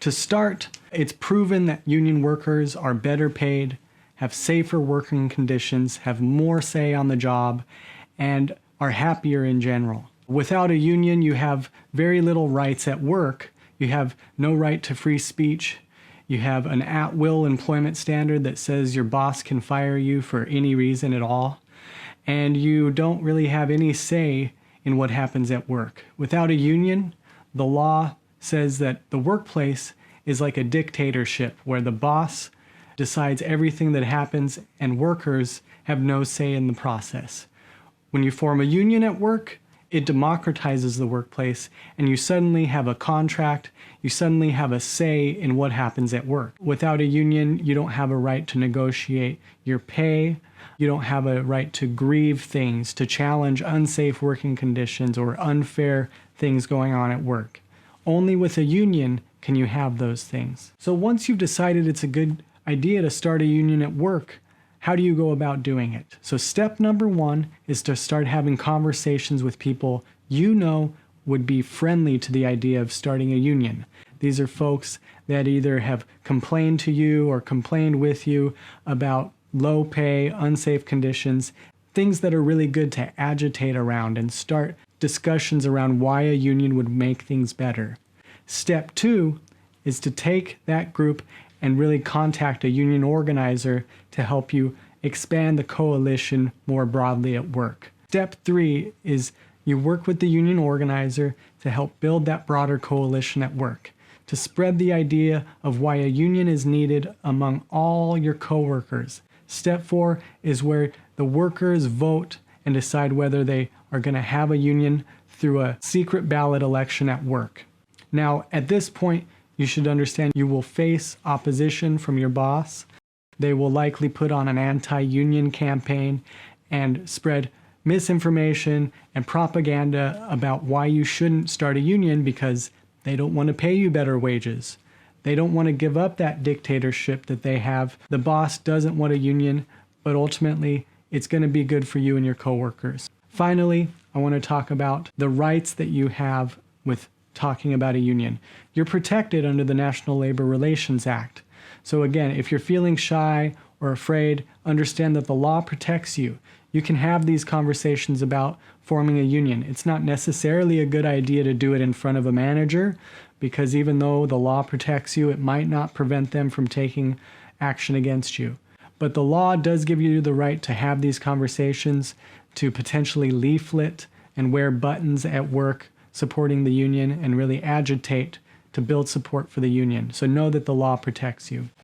To start, it's proven that union workers are better paid, have safer working conditions, have more say on the job, and are happier in general. Without a union, you have very little rights at work. You have no right to free speech. You have an at-will employment standard that says your boss can fire you for any reason at all. And you don't really have any say in what happens at work. Without a union, the law says that the workplace is like a dictatorship where the boss decides everything that happens and workers have no say in the process. When you form a union at work, it democratizes the workplace and you suddenly have a contract, you suddenly have a say in what happens at work. Without a union, you don't have a right to negotiate your pay, you don't have a right to grieve things, to challenge unsafe working conditions or unfair things going on at work. Only with a union can you have those things. So once you've decided it's a good idea to start a union at work, how do you go about doing it? So step number one is to start having conversations with people you know would be friendly to the idea of starting a union. These are folks that either have complained to you or complained with you about low pay, unsafe conditions, things that are really good to agitate around and start discussions around why a union would make things better. Step two is to take that group and really contact a union organizer to help you expand the coalition more broadly at work. Step three is you work with the union organizer to help build that broader coalition at work, to spread the idea of why a union is needed among all your coworkers. Step four is where the workers vote and decide whether they are going to have a union through a secret ballot election at work. Now, at this point, you should understand you will face opposition from your boss. They will likely put on an anti-union campaign and spread misinformation and propaganda about why you shouldn't start a union because they don't want to pay you better wages. They don't want to give up that dictatorship that they have. The boss doesn't want a union, but ultimately it's going to be good for you and your coworkers. Finally, I want to talk about the rights that you have with talking about a union. You're protected under the National Labor Relations Act. So again, if you're feeling shy or afraid, understand that the law protects you. You can have these conversations about forming a union. It's not necessarily a good idea to do it in front of a manager, because even though the law protects you, it might not prevent them from taking action against you. But the law does give you the right to have these conversations, to potentially leaflet and wear buttons at work supporting the union and really agitate to build support for the union. So know that the law protects you.